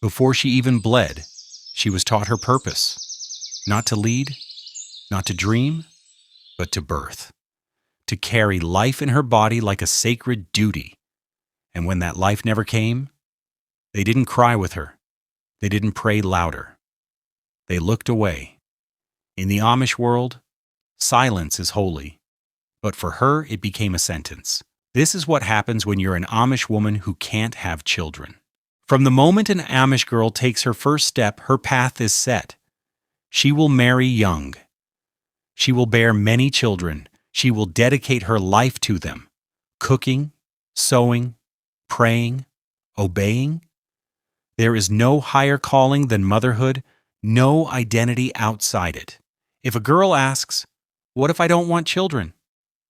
Before she even bled, she was taught her purpose: not to lead, not to dream, but to birth, to carry life in her body like a sacred duty. And when that life never came, they didn't cry with her. They didn't pray louder. They looked away. In the Amish world, silence is holy, but for her it became a sentence. This is what happens when you're an Amish woman who can't have children. From the moment an Amish girl takes her first step, her path is set. She will marry young. She will bear many children. She will dedicate her life to them, cooking, sewing, praying, obeying. There is no higher calling than motherhood, no identity outside it. If a girl asks, "What if I don't want children?"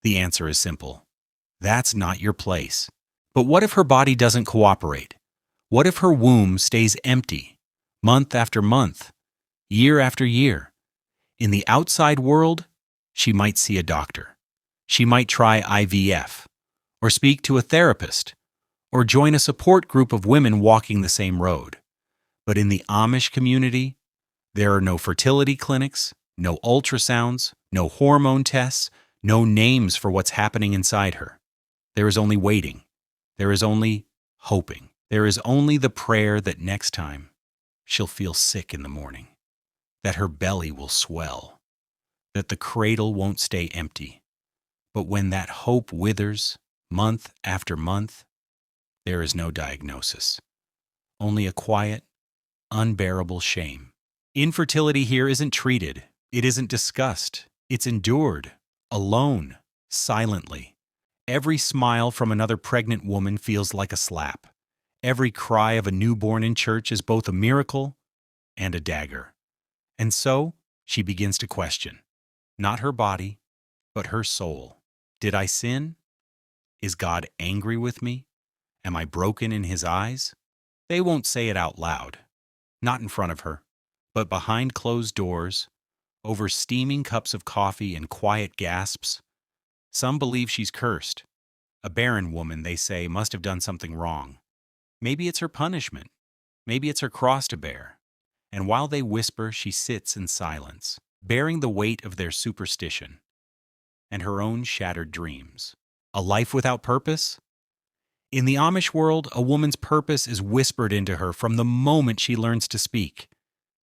the answer is simple: that's not your place. But what if her body doesn't cooperate? What if her womb stays empty, month after month, year after year? In the outside world, she might see a doctor. She might try IVF, or speak to a therapist, or join a support group of women walking the same road. But in the Amish community, there are no fertility clinics, no ultrasounds, no hormone tests, no names for what's happening inside her. There is only waiting. There is only hoping. There is only the prayer that next time she'll feel sick in the morning, that her belly will swell, that the cradle won't stay empty. But when that hope withers, month after month, there is no diagnosis, only a quiet, unbearable shame. Infertility here isn't treated, it isn't discussed, it's endured, alone, silently. Every smile from another pregnant woman feels like a slap. Every cry of a newborn in church is both a miracle and a dagger. And so she begins to question, not her body, but her soul. Did I sin? Is God angry with me? Am I broken in his eyes? They won't say it out loud, not in front of her, but behind closed doors, over steaming cups of coffee and quiet gasps. Some believe she's cursed. A barren woman, they say, must have done something wrong. Maybe it's her punishment. Maybe it's her cross to bear. And while they whisper, she sits in silence, bearing the weight of their superstition and her own shattered dreams. A life without purpose? In the Amish world, a woman's purpose is whispered into her from the moment she learns to speak.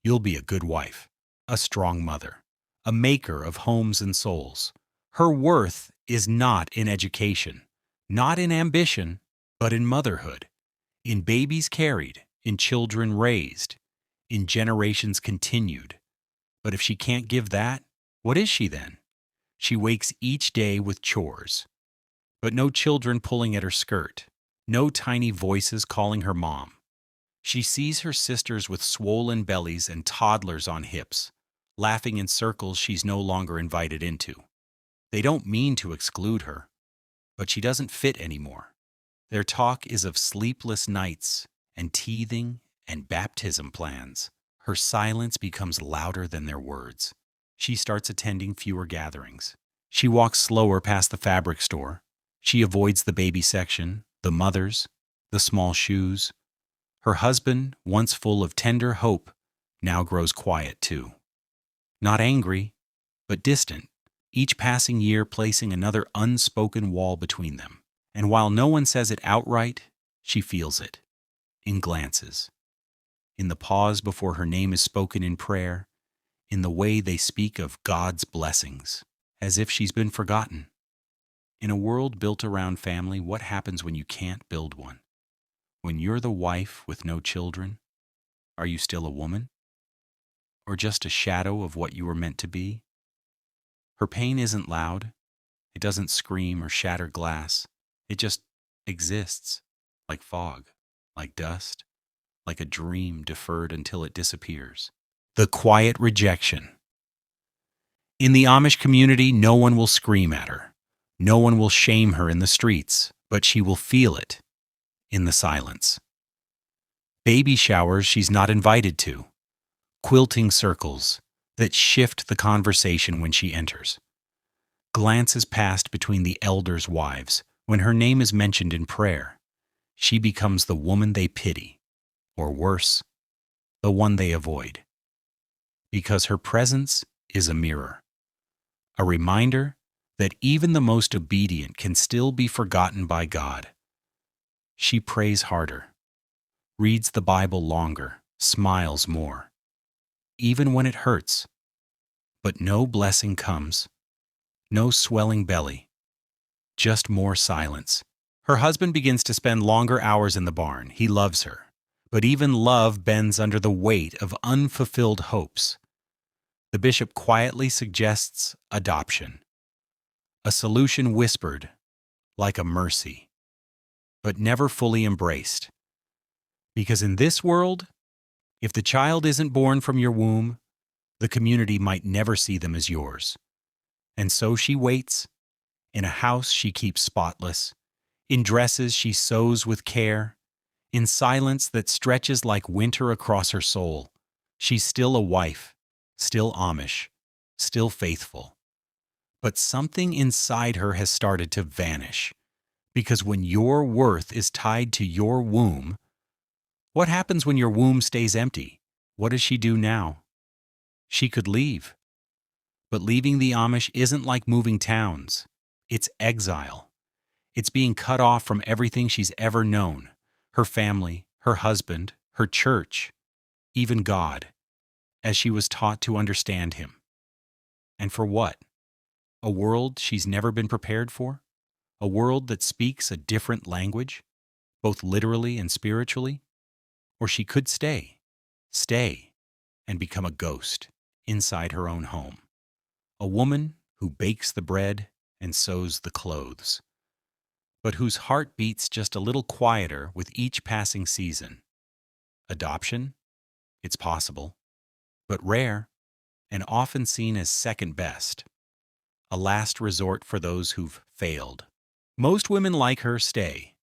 You'll be a good wife, a strong mother, a maker of homes and souls. Her worth is not in education, not in ambition, but in motherhood, in babies carried, in children raised, in generations continued. But if she can't give that, what is she then? She wakes each day with chores, but no children pulling at her skirt, no tiny voices calling her mom. She sees her sisters with swollen bellies and toddlers on hips, laughing in circles she's no longer invited into. They don't mean to exclude her, but she doesn't fit anymore. Their talk is of sleepless nights and teething and baptism plans. Her silence becomes louder than their words. She starts attending fewer gatherings. She walks slower past the fabric store. She avoids the baby section, the mothers, the small shoes. Her husband, once full of tender hope, now grows quiet too. Not angry, but distant, each passing year placing another unspoken wall between them. And while no one says it outright, she feels it, in glances, in the pause before her name is spoken in prayer, in the way they speak of God's blessings, as if she's been forgotten. In a world built around family, what happens when you can't build one? When you're the wife with no children, are you still a woman? Or just a shadow of what you were meant to be? Her pain isn't loud. It doesn't scream or shatter glass. It just exists, like fog, like dust, like a dream deferred until it disappears. The quiet rejection. In the Amish community, no one will scream at her. No one will shame her in the streets, but she will feel it in the silence. Baby showers she's not invited to. Quilting circles that shift the conversation when she enters. Glances passed between the elders' wives. When her name is mentioned in prayer, she becomes the woman they pity, or worse, the one they avoid. Because her presence is a mirror, a reminder that even the most obedient can still be forgotten by God. She prays harder, reads the Bible longer, smiles more, even when it hurts. But no blessing comes, no swelling belly, just more silence. Her husband begins to spend longer hours in the barn. He loves her. But even love bends under the weight of unfulfilled hopes. The bishop quietly suggests adoption, a solution whispered, like a mercy, but never fully embraced. Because in this world, if the child isn't born from your womb, the community might never see them as yours. And so she waits, in a house she keeps spotless, in dresses she sews with care, in silence that stretches like winter across her soul. She's still a wife, still Amish, still faithful. But something inside her has started to vanish. Because when your worth is tied to your womb, what happens when your womb stays empty? What does she do now? She could leave. But leaving the Amish isn't like moving towns. It's exile. It's being cut off from everything she's ever known. Her family, her husband, her church, even God, as she was taught to understand him. And for what? A world she's never been prepared for? A world that speaks a different language, both literally and spiritually? Or she could stay, and become a ghost inside her own home. A woman who bakes the bread and sews the clothes, but whose heart beats just a little quieter with each passing season. Adoption? It's possible, but rare, and often seen as second best. A last resort for those who've failed. Most women like her stay,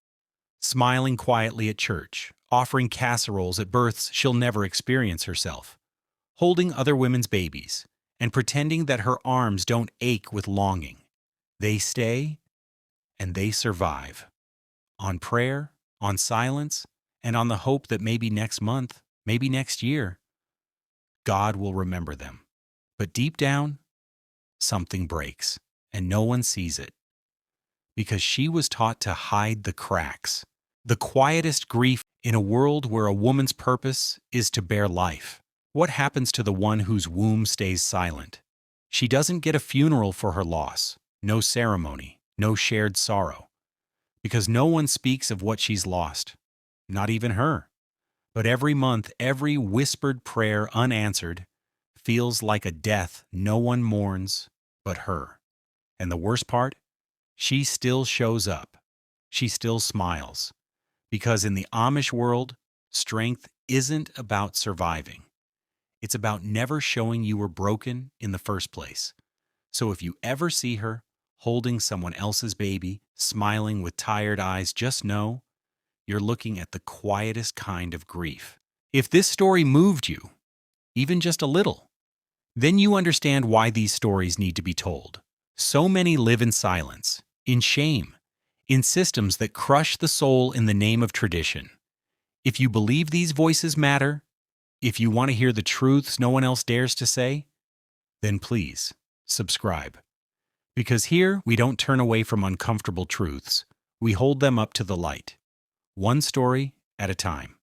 smiling quietly at church, offering casseroles at births she'll never experience herself, holding other women's babies, and pretending that her arms don't ache with longing. They stay, and they survive. On prayer, on silence, and on the hope that maybe next month, maybe next year, God will remember them. But deep down, something breaks, and no one sees it. Because she was taught to hide the cracks, the quietest grief in a world where a woman's purpose is to bear life. What happens to the one whose womb stays silent? She doesn't get a funeral for her loss, no ceremony, no shared sorrow. Because no one speaks of what she's lost, not even her. But every month, every whispered prayer unanswered feels like a death no one mourns but her. And the worst part? She still shows up. She still smiles. Because in the Amish world, strength isn't about surviving. It's about never showing you were broken in the first place. So if you ever see her holding someone else's baby, smiling with tired eyes, just know you're looking at the quietest kind of grief. If this story moved you, even just a little, then you understand why these stories need to be told. So many live in silence, in shame, in systems that crush the soul in the name of tradition. If you believe these voices matter, if you want to hear the truths no one else dares to say, then please subscribe. Because here we don't turn away from uncomfortable truths. We hold them up to the light, one story at a time.